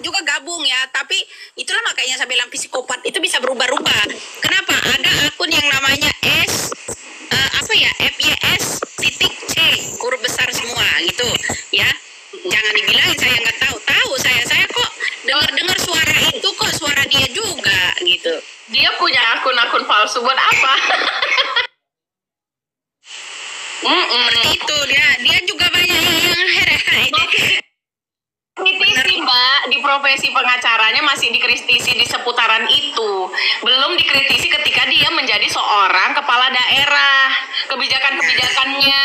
juga gabung ya, tapi itulah makanya saya bilang psikopat itu bisa berubah-ubah. Kenapa? Ada akun yang namanya FYS titik C huruf besar semua gitu ya. Jangan dibilangin saya nggak tahu saya kok dengar suara itu, kok suara dia juga gitu. Dia punya akun-akun palsu buat apa? Seperti itu, dia juga banyak yang Kritisi Mbak, di profesi pengacaranya masih dikritisi di seputaran itu. Belum dikritisi ketika dia menjadi seorang kepala daerah. Kebijakan-kebijakannya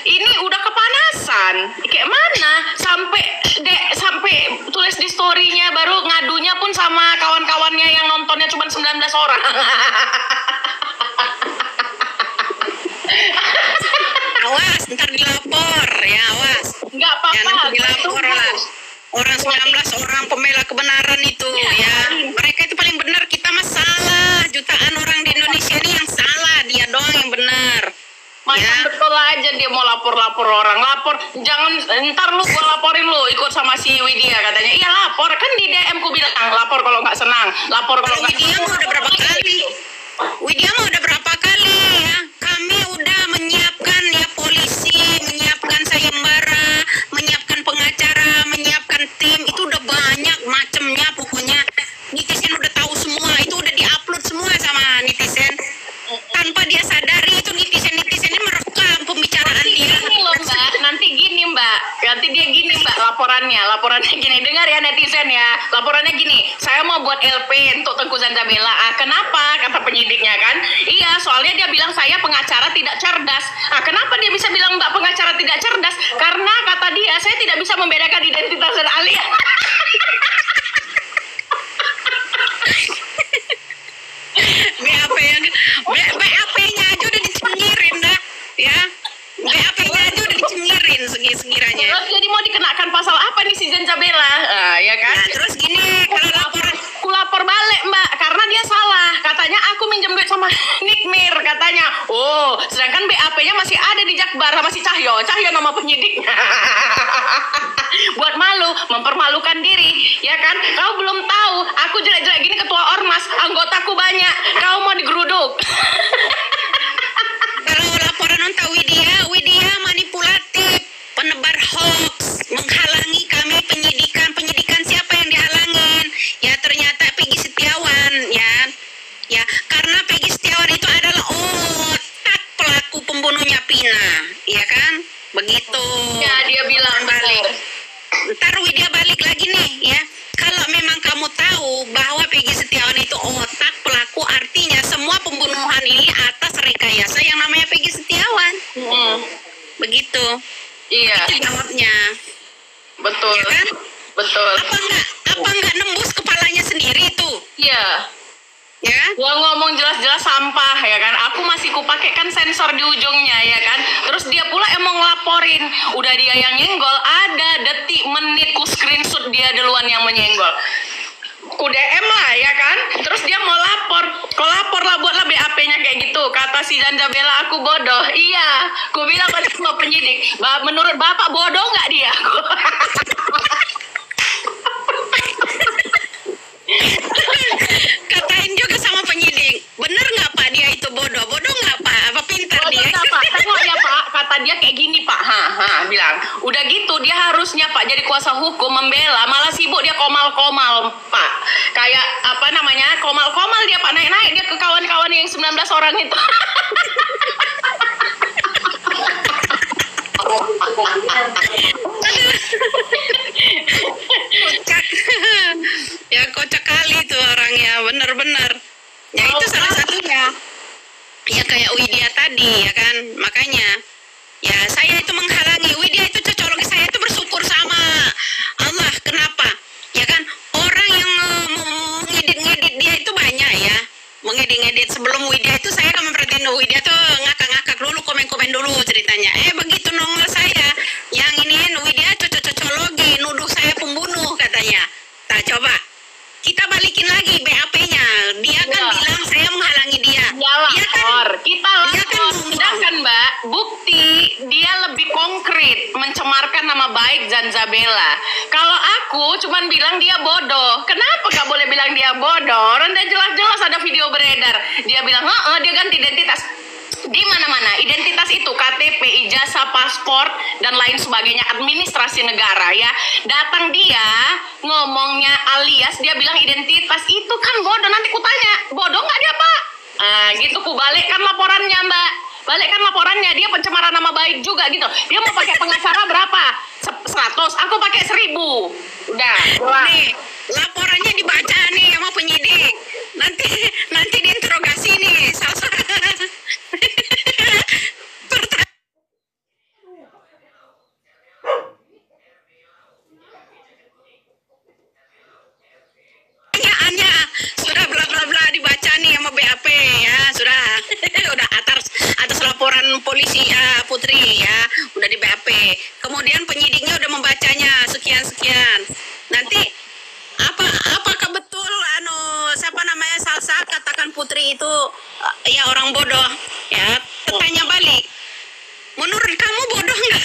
ini udah kepanasan. Kayak mana? Sampai tulis di story-nya, baru ngadunya pun sama kawan-kawannya yang nontonnya cuma 19 orang. Awas, ntar dilapor ya, awas. Nggak apa-apa. Ya, dilapor lah. Orang 19 orang pembela kebenaran itu ya. Mereka itu paling benar, kita masalah. Jutaan orang di Indonesia ini yang salah, dia doang yang benar. Macam betul aja dia mau lapor orang. Lapor, jangan ntar lu gua laporin lu ikut sama si Widya katanya. Iya lapor, kan di DM ku bilang lapor kalau nggak senang, lapor kalau nggak Widya mau udah berapa kali? Widya mau udah berapa kali ya? Kami udah menyiapkan ya, polisi, menyiapkan sayembara, menyiapkan pengacara, menyiapkan tim, itu udah banyak macemnya pokoknya. Netizen udah tahu semua, itu udah diupload semua sama netizen. Tanpa dia sadari itu netizen ini merekam pembicaraan dia. Gini loh Mbak, nanti dia gini Mbak laporannya gini, dengar ya netizen ya, laporannya gini, saya mau buat LP untuk Tengku Zanjabela. Kenapa? Kata penyidiknya kan, iya soalnya dia bilang saya pengacara tidak cerdas. Kenapa dia bisa bilang Mbak pengacara tidak cerdas? Karena kata dia, saya tidak bisa membedakan identitas dan alias. BAP-nya aja udah dicengirin dah ya. BAP-nya aja udah dicengirin segiranya. Terus jadi mau dikenakan pasal apa nih si Zanjabela? Ya kan? Nah, terus gini, kalau aku lapor balik Mbak, karena dia salah. Katanya aku minjem duit sama Nikmir katanya. Oh, sedangkan BAP-nya masih ada di Jakbar sama si Cahyo nama penyidiknya. Buat malu, mempermalukan diri, ya kan? Kau belum tahu, aku jelek-jelek gini ketua ormas, anggotaku banyak. Kau mau digeruduk. Kalau laporan untuk Widya manipulatif, penebar hoax, menghalangi kami penyidikan siapa yang dihalangin? Ya ternyata Peggy Setiawan ya karena Peggy Setiawan itu adalah otak pelaku pembunuhnya Pina, ya kan? Begitu. Ya dia bilang balik. Ntar Widya balik lagi nih ya. Kalau memang kamu tahu bahwa Peggy Setiawan itu otak pelaku, artinya semua pembunuhan ini atas rekayasa yang namanya Peggy Setiawan. Begitu. Iya. Itu jawabnya. Betul. Ya kan? Betul. Apa enggak nembus kepalanya sendiri itu? Iya. Ya. Gua ngomong jelas-jelas sampah ya kan. Aku masih kupakai kan sensor di ujungnya ya kan. Terus dia pula emang ngelaporin. Udah dia yang nyenggol, ada detik menit ku screenshot dia duluan yang menyenggol. Ku DM lah ya kan. Terus dia mau lapor. Kau lapor lah, buatlah BAP-nya kayak gitu. Kata si Zanjabela aku bodoh. Iya. Ku bilang pada semua penyidik, menurut Bapak bodoh nggak dia? Katain juga sama penyidik. Bener nggak Pak dia itu bodoh? Bodoh nggak Pak? Apa pintar bodoh dia? Pak. Tengok ya Pak, kata dia kayak gini Pak. Bilang. Udah gitu dia harusnya Pak jadi kuasa hukum membela, malah sibuk dia komal-komal Pak. Kayak apa namanya? Komal-komal dia Pak, naik-naik dia ke kawan-kawan yang 19 orang itu. Kocak. Ya kocak kali tuh orangnya, bener-bener. Ya itu salah satunya. Ya kayak Widya tadi ya kan, makanya ya saya itu menghalangi Widya itu, cocok saya itu bersyukur sama Allah. Kenapa? Ya kan orang yang mengedit-ngedit dia itu banyak ya, mengedit-ngedit. Sebelum Widya itu saya kan memperhatiin Widya tuh ngakak-ngakak dulu, komen-komen dulu ceritanya. Begitu nongol saya yang ini Widya cocok-cocologi, nuduh saya pembunuh katanya. Nah coba kita balikin lagi BAP-nya. Dia kan bilang saya menghalangi dia. Dia lapor, kita lapor. Sedangkan Mbak, bukti dia lebih konkret mencemarkan nama baik Zanzabella. Kalau aku cuman bilang dia bodoh. Kenapa gak boleh bilang dia bodoh? Orang udah jelas-jelas ada video beredar. Dia bilang, dia ganti identitas. Di mana-mana identitas itu KTP, ijazah, paspor dan lain sebagainya, administrasi negara ya. Datang dia ngomongnya alias dia bilang identitas itu kan bodoh. Nanti ku tanya, bodoh nggak dia Pak? Gitu ku balikkan laporannya Mbak. Balikkan laporannya, dia pencemaran nama baik juga gitu. Dia mau pakai pengacara berapa? 100, aku pakai 1000. Udah. Nih, laporannya dibaca nih sama penyidik. Nanti diinterogasi nih. Pertanyaannya sudah bla bla bla dibaca nih sama BAP ya, sudah udah atas laporan polisi ya Putri ya, udah di BAP. Kemudian penyidiknya udah membacanya sekian. Nanti apakah betul siapa namanya Salsa katakan Putri itu ya orang bodoh ya? Tanya balik. Menurut kamu bodoh nggak?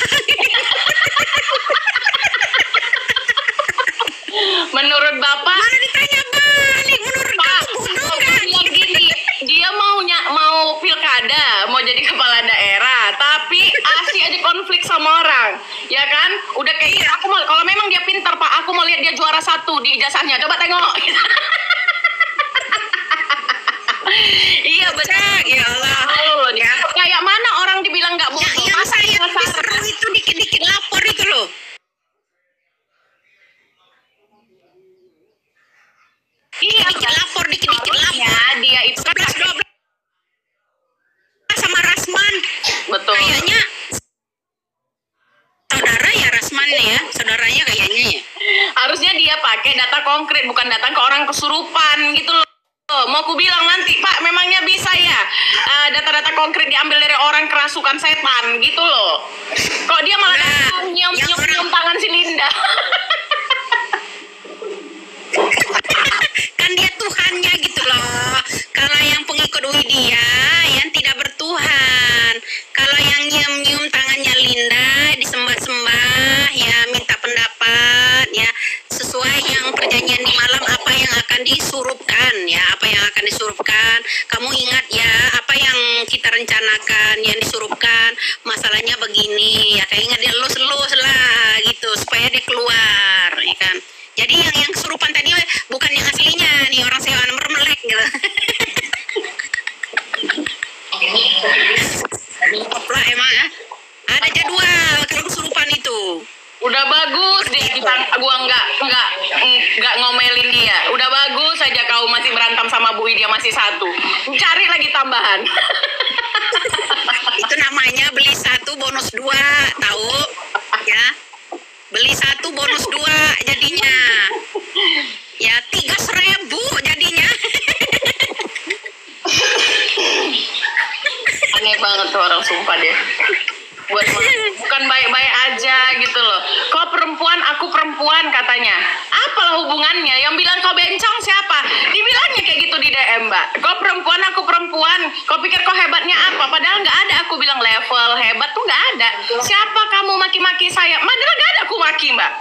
Menurut Bapak? Mana ditanya balik. Menurut kamu bodoh nggak? Bilang gini, dia mau pilkada, mau jadi kepala daerah, tapi asik aja konflik sama orang, ya kan? Udah kayak aku mau, kalau memang dia pintar Pak, aku mau lihat dia juara 1 di ijazahnya. Coba tengok. Iya benar, ya Allah. Ya. Kayak mana orang dibilang nggak bodoh? Yang saya seru itu dikit-dikit lapor itu loh. Iya, dikit-dikit lapor. Ya, dia itu 11-12 sama Rasman. betul. Kayaknya saudara ya Rasman ya, saudaranya kayaknya ya. Harusnya dia pakai data konkret, bukan datang ke orang kesurupan gitu loh. Mau ku bilang nanti Pak, memangnya bisa ya data-data konkret diambil dari orang kerasukan setan gitu loh. Kok dia malah nyium tangan si Linda. Kan dia Tuhannya gitu loh. Kalau yang pengikut Widya yang tidak bertuhan. Kalau yang nyium tangannya Linda disembah-sembah ya, minta pendapat ya, sesuai yang perjanjian di malam apa yang akan disurupkan ya, apa yang akan disurupkan. Kamu ingat ya apa yang kita rencanakan yang disurupkan, masalahnya begini ya, kayak ingat dia elus-elus lah gitu supaya dia keluar ya kan. Jadi yang kesurupan tadi bukan yang aslinya nih, orang sewaan mermelek gitu. Lah emang ya. Ada jadwal kalau kesurupan itu. Udah bagus dia gua nggak ngomelin dia. Udah bagus saja kau masih berantem sama Bu Widya masih 1. Cari lagi tambahan. Itu namanya beli 1 bonus 2, tahu? Ya. Beli 1 bonus 2 jadinya. Ya 3.000 jadinya. Aneh banget tuh orang, sumpah deh. Bukan baik-baik aja gitu loh. Kau perempuan, aku perempuan katanya. Apalah hubungannya? Yang bilang kau bencong siapa? Dibilangnya kayak gitu di DM Mbak. Kau perempuan, aku perempuan. Kau pikir kau hebatnya apa? Padahal nggak ada. Aku bilang level hebat tuh nggak ada. Siapa kamu maki-maki saya? Padahal nggak ada aku maki Mbak.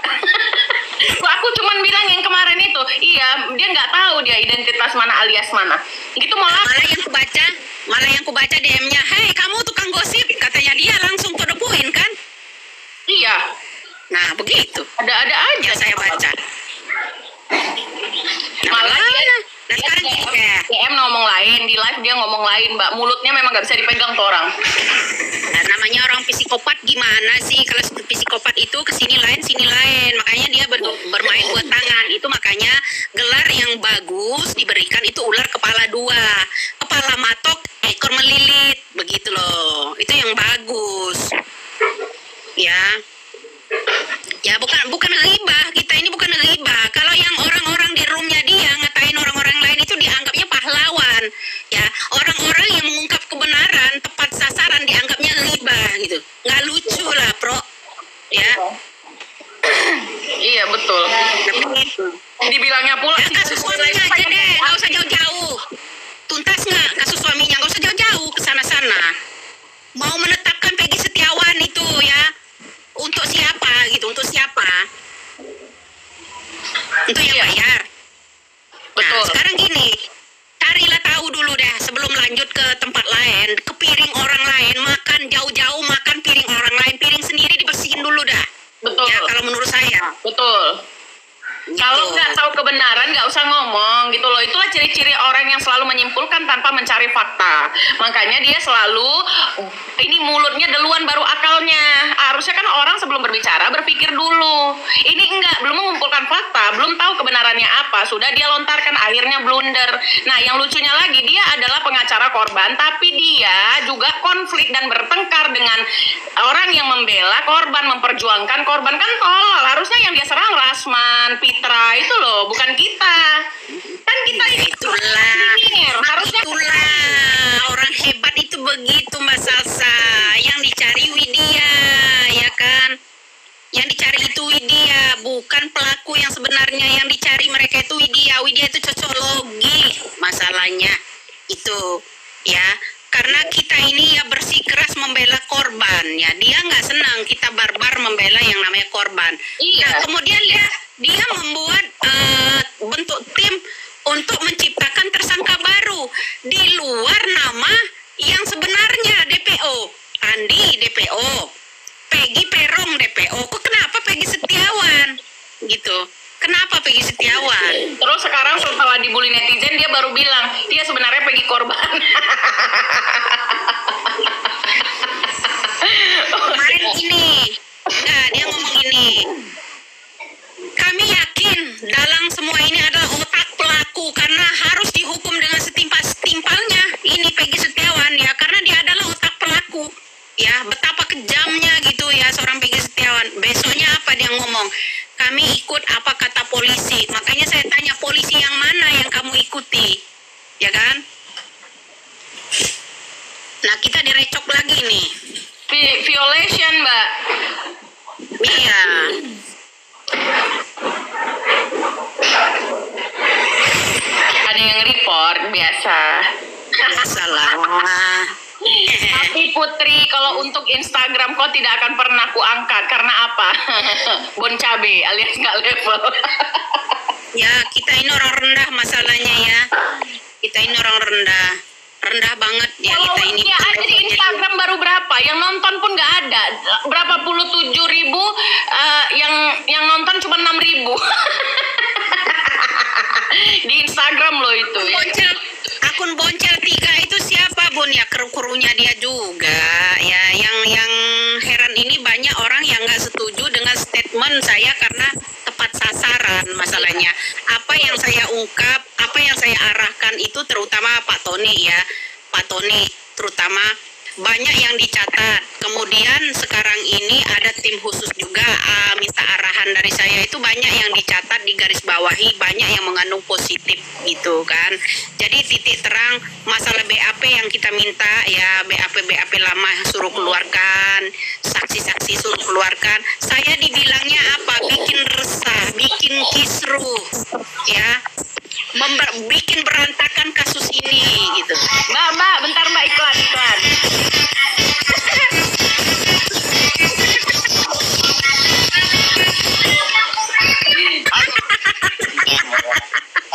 Aku cuman bilang yang kemarin itu, iya dia nggak tahu dia identitas mana alias mana. Gitu malah yang kubaca DM-nya, "Hei, kamu tukang gosip," katanya dia, langsung to the point kan? Iya. Nah, begitu. Ada aja Saya baca. Malah dia Nah, sekarang gini kayak DM ngomong lain, di live dia ngomong lain, Mbak. Mulutnya memang nggak bisa dipegang tuh orang. nah, namanya orang psikopat gimana sih? Kalau psikopat itu kesini lain, sini lain. Makanya dia bermain buat tangan. Itu makanya gelar yang bagus diberikan itu ular kepala 2. Kepala matok, ekor melilit. Begitu loh. Itu yang bagus. Ya. Ya bukan ghibah. Kita ini bukan ghibah. Kalau yang orang-orang di roomnya dia ngatain orang-orang lain itu dianggapnya pahlawan. Ya, orang-orang yang mengungkap kebenaran tepat sasaran dianggapnya ghibah gitu. Nggak lucu lah, Bro. Ya. Iya betul. Dibilangnya pula Ya, kasus suaminya aja deh, nggak usah jauh-jauh. Tuntas nggak kasus suaminya? Nggak usah jauh-jauh ke sana-sana. Mau Iya. bayar. Nah, Betul. sekarang gini, carilah tahu dulu dah sebelum lanjut ke tempat lain, ke piring orang lain, makan jauh-jauh, makan piring orang lain, piring sendiri dibersihin dulu dah. Betul. Ya, kalau menurut saya. Betul. Gitu. Kalau nggak tahu kebenaran nggak usah ngomong gitu loh. Itulah ciri-ciri orang yang selalu menyimpulkan tanpa mencari fakta. Makanya dia selalu ini mulutnya duluan baru akalnya. Harusnya kan orang sebelum berbicara berpikir dulu. Ini enggak, belum mengumpulkan fakta, belum tahu kebenarannya apa, sudah dia lontarkan, akhirnya blunder. Nah, yang lucunya lagi, dia adalah pengacara korban, tapi dia juga konflik dan bertengkar dengan orang yang membela korban, memperjuangkan korban. Kan tolol, harusnya yang dia serang Rasman, Pitra itu loh, bukan kita. Kan kita ini Itulah, harusnya itulah orang hebat itu begitu Mbak Salsa. Yang dicari Widya, ya kan? Yang dicari itu Widya, bukan pelaku yang sebenarnya. Yang dicari mereka itu Widya. Widya itu cocologi masalahnya itu, ya. Karena kita ini ya bersikeras membela korban, ya. Dia nggak senang kita barbar membela yang namanya korban. Iya. Nah, kemudian dia membuat bentuk tim untuk menciptakan tersangka baru di luar nama yang sebenarnya DPO. Andi DPO, Peggy Perong DPO. Kok kenapa Peggy Setiawan? Gitu. Kenapa Peggy Setiawan? Terus sekarang setelah dibully netizen dia baru bilang dia sebenarnya pergi korban. Kemarin gini, nah dia ngomong gini. Kami yakin dalam semua ini adalah otak pelaku karena harus dihukum dengan setimpal-setimpalnya. Ini Peggy Setiawan ya, karena dia adalah otak pelaku. Ya, betapa kejamnya gitu ya seorang Peggy Setiawan. Besoknya apa dia ngomong? Kami ikut apa kata polisi. Makanya saya tanya, polisi yang mana yang kamu ikuti? Ya kan? Nah, kita direcok lagi nih. Violation, Mbak. Iya. Ada yang report biasa. Salah. Tapi Putri, kalau untuk Instagram kok tidak akan pernah ku angkat karena apa? Bon cabe alias nggak level. Ya, kita ini orang rendah masalahnya ya. Kita ini orang rendah. Rendah banget ya Kalau kita ini. dia ada di Instagram baru berapa? Yang nonton pun nggak ada. Berapa puluh 7.000, yang nonton cuma 6.000. Di Instagram loh itu. Boncel, akun Boncel 3 itu siapa Bun? Ya kru-krunya dia juga. Ya, yang heran ini banyak orang yang nggak setuju dengan statement saya karena tepat sasaran masalahnya. Apa yang saya ungkap, apa yang saya arahkan itu terutama Pak Tony ya. Pak Tony terutama banyak yang dicatat. Kemudian sekarang ini ada tim khusus juga minta arahan dari saya, itu banyak yang dicatat, digarisbawahi, banyak yang mengandung positif gitu kan. Jadi titik terang masalah BAP yang kita minta ya, BAP lama suruh keluarkan, saksi-saksi suruh keluarkan. Saya dibilangnya apa? Bikin resah, bikin kisruh ya. Bikin berantakan kasus ini gitu. Mbak, bentar Mbak, iklan.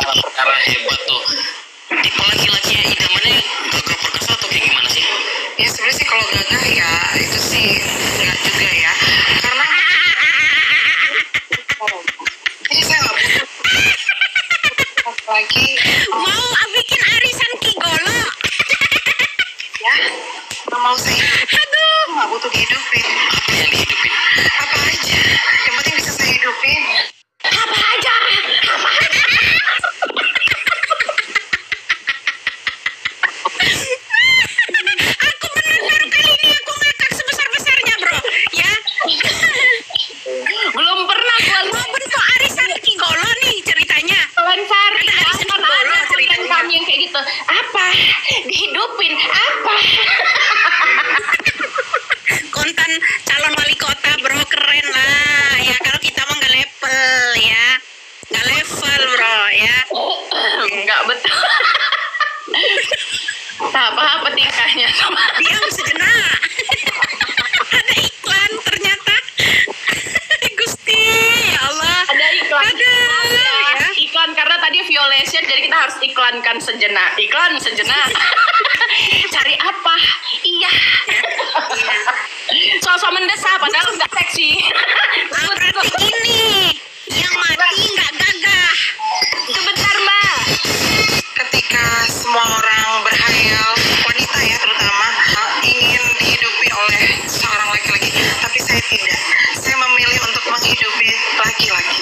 Perkara hebat tuh. Tipe laki-laki yang idamannya gagah perkasa atau kayak gimana sih? Ya sebenarnya sih kalau gagah ya itu sih enggak juga ya, karena jadi saya nggak butuh lagi Mau bikin arisan Kigolo. ya, nggak mau saya nggak butuh dihidupin, Apa yang dihidupin? apa aja yang penting bisa saya hidupin. Apa aja? Aku benar baru kali ini aku ngakak sebesar-besarnya bro. Ya. Belum pernah gua Mau bentuk arisan Kigolo nih ceritanya. Lensari. Ada arisan Kan Kigolo ada konten ceritanya. kami yang kayak gitu. Apa? Dihidupin. Apa? Konten calon wali kota bro, keren lah ya. Kalau kita mah nggak level ya, nggak level bro ya. Enggak betul. Tak apa tingkahnya sama. Diam sejenak. Ada iklan ternyata. Gusti ya Allah. Ada iklan. Ada ya. harus iklankan sejenak. Iklan sejenak. Cari apa? Iya. Sosok mendesak padahal nggak seksi. Berarti ini yang mati nggak gagah. Sebentar Mbak. Ketika semua orang berhayal, wanita ya terutama, ingin dihidupi oleh seorang laki-laki, tapi saya tidak. Saya memilih untuk menghidupi laki-laki.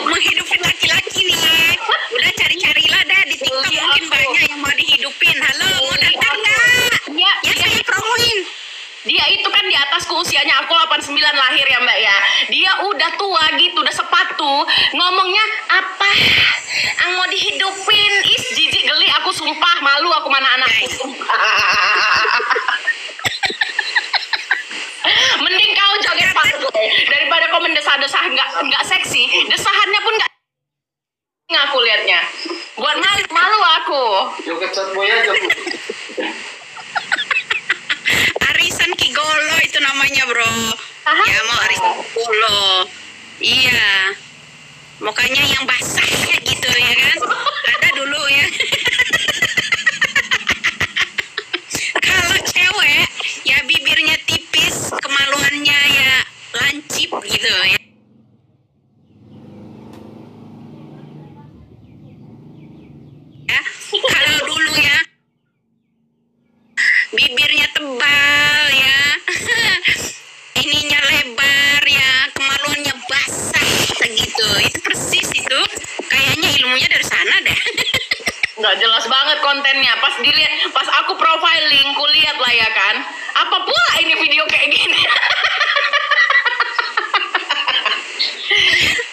Menghidupin laki-laki nih. Udah cari-carilah dah di TikTok, mungkin banyak yang mau dihidupin. Halo, mau datang nggak? Ya, Ya saya promoin. dia itu kan di atasku usianya, aku 89 lahir ya Mbak ya. Dia udah tua gitu, udah sepatu. Ngomongnya apa? Ang mau dihidupin. Jijik geli aku sumpah, malu aku mana anakku. Mending kau joget panggung daripada kau mendesah-desah nggak seksi. Desahannya pun nggak aku liatnya. Buat malu aku. Joget sad boy aja, Bu. Arisan Kigolo itu namanya, bro. Aha. Ya mau arisan Kigolo. Iya. Mukanya yang basah gitu ya kan. Ada dulu ya. Kalau cewek ya bibirnya tipis, kemaluannya ya lancip gitu ya. Ya, kalau dulu ya bibirnya tebal ya. Ininya lebar ya, kemaluannya basah gitu. Itu persis itu. Kayaknya ilmunya dari sana deh. Nggak jelas banget kontennya. Pas dilihat, pas aku profiling, kulihat lah ya kan. Apa pula ini video kayak gini?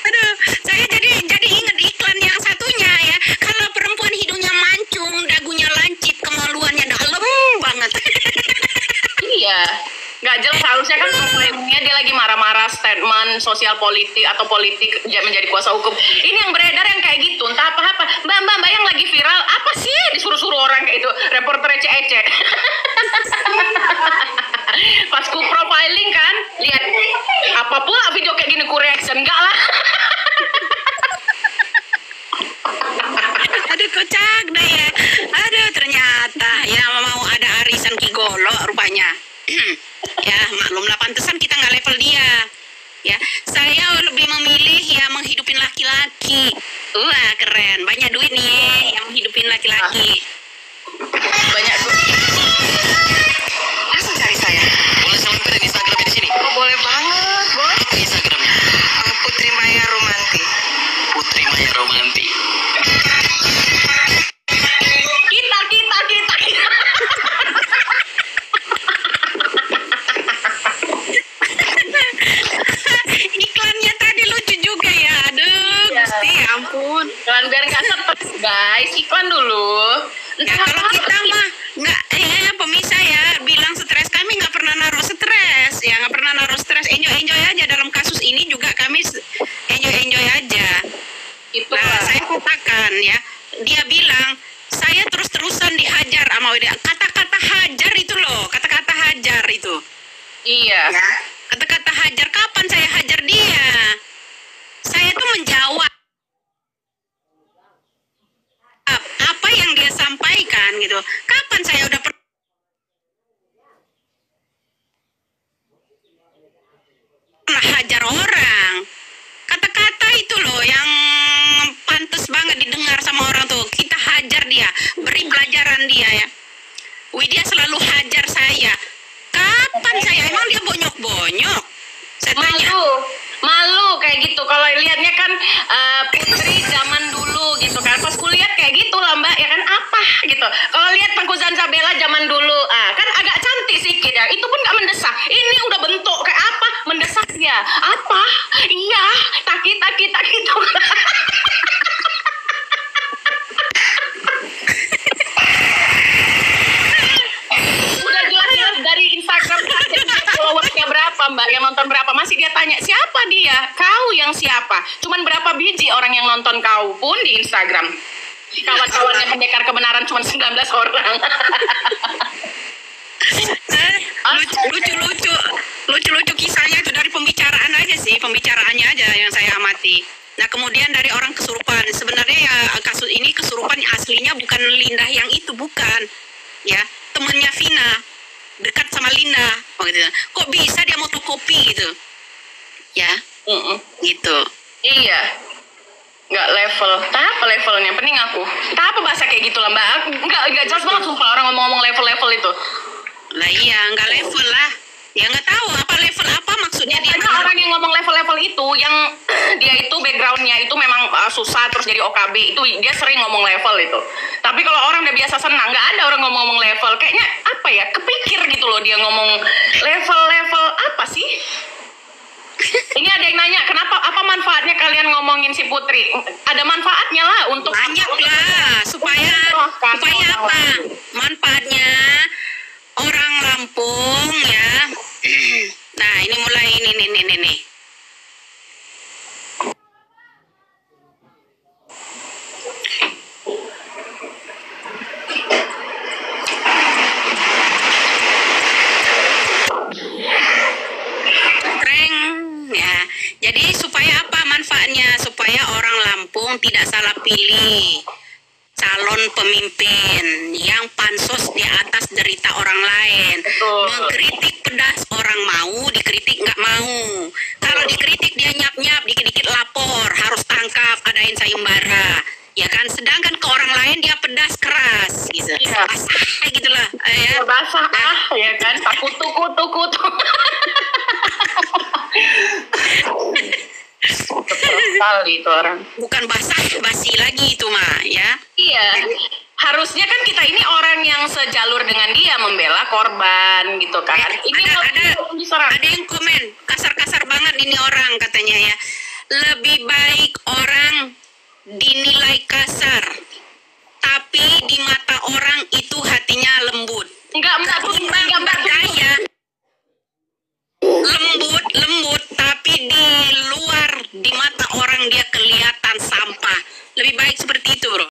Aduh, saya jadi inget iklan yang satunya ya. Kalau perempuan hidungnya mancung, dagunya lancip, kemaluannya dalam banget. Iya. Nggak jelas, harusnya kan profilingnya dia lagi marah-marah statement sosial politik atau politik menjadi kuasa hukum. Ini yang beredar yang kayak gitu, entah apa-apa. Mbak yang lagi viral, apa sih disuruh-suruh orang kayak itu, reporter ecek-ecek. Pas ku profiling kan, lihat apa pula video kayak gini ku reaction, enggak lah. Aduh kocak dah ya. Aduh ternyata ya mau ada arisan Kigolo rupanya. Ya maklumlah, pantesan kita nggak level dia. Ya saya lebih memilih ya menghidupin laki-laki. Wah keren, banyak duit nih yang menghidupin laki-laki. Banyak tuh. Langsung cari saya. Boleh selempet Instagramnya di sini. Oh, boleh banget, Bos. Apa Instagramnya? Putri Maya Romanti. Putri Maya Romanti. Kita. Iklannya tadi lucu juga ya. Aduh Iya. Gusti ampun. Iklan biar nggak stres guys, iklan dulu. Ya kalau kita mah nggak pemisah ya bilang stres, kami nggak pernah naruh stres ya, nggak pernah naruh stres, enjoy aja. Dalam kasus ini juga kami enjoy aja. Itu Nah saya katakan ya, dia bilang saya terus-terusan dihajar sama dia. Kata-kata hajar itu loh, kata-kata hajar itu iya. ya, kata-kata hajar. Kapan saya hajar dia? Saya tuh menjawab apa yang dia sampaikan gitu. Kapan saya udah pernah hajar orang? Kata-kata itu loh yang pantas banget didengar sama orang tuh. Kita hajar dia, beri pelajaran dia ya. Widya selalu hajar saya. Kapan saya? Emang dia bonyok-bonyok? Saya tanya. Malu kayak gitu. Kalau lihatnya kan Putri zaman dulu gitu kan. Pas kulihat kayak gitu lah Mbak ya kan, apa gitu. Kalau lihat Tengku Zanzabella zaman dulu, kan agak cantik sedikit ya. Itu pun nggak mendesak. Ini udah bentuk kayak apa? Mendesak ya. Apa? Iya, taki. Udah jelas dari Instagram followersnya berapa Mbak, yang nonton berapa, masih dia tanya siapa dia, kau yang siapa, cuman berapa biji orang yang nonton kau pun di Instagram. Kawan-kawannya pendekar kebenaran cuma 19 orang. Lucu-lucu kisahnya itu dari pembicaraan aja sih. pembicaraannya aja yang saya amati. Nah kemudian dari orang kesurupan, sebenarnya ya kasus ini kesurupan aslinya bukan Linda yang itu, bukan, ya temennya Vina, dekat sama Linda, oh, gitu. Kok bisa dia motokopi gitu, ya, gitu. Iya, nggak level. Tak apa levelnya, pening aku. Tak apa bahasa kayak gitu lah mbak. Nggak jelas banget sumpah orang ngomong-ngomong level-level itu. Lah iya, nggak level lah. Ya nggak tahu apa level apa maksudnya dia. Karena orang yang ngomong level-level itu, yang dia itu backgroundnya itu memang susah terus jadi OKB, itu dia sering ngomong level itu. Tapi kalau orang udah biasa senang, nggak ada orang ngomong-ngomong level. Kayaknya apa ya, kepikir gitu loh dia ngomong level-level apa sih? Ini ada yang nanya, kenapa, apa manfaatnya kalian ngomongin si Putri? Ada manfaatnya lah untuk banyak lah, supaya apa? Manfaatnya orang Lampung ya. Nah ini mulai ini. Ya, jadi supaya apa manfaatnya? Supaya orang Lampung tidak salah pilih calon pemimpin yang pansos di atas derita orang lain. Mengkritik pedas orang mau, dikritik nggak mau. Kalau dikritik dia nyap-nyap, dikit-dikit lapor, harus tangkap, adain sayembara. Ya kan, sedangkan ke orang lain dia pedas keras gitu. Iya. Kayak gitulah. Ya. Basah ya kan, kutu. Sekali itu orang. Bukan basah basi lagi itu mah ya. Iya. Harusnya kan kita ini orang yang sejalur dengan dia, membela korban gitu kan. Ini ada yang komen kasar-kasar banget ini orang katanya ya. Lebih baik orang dinilai kasar, tapi di mata orang itu hatinya lembut. Enggak Ketimbang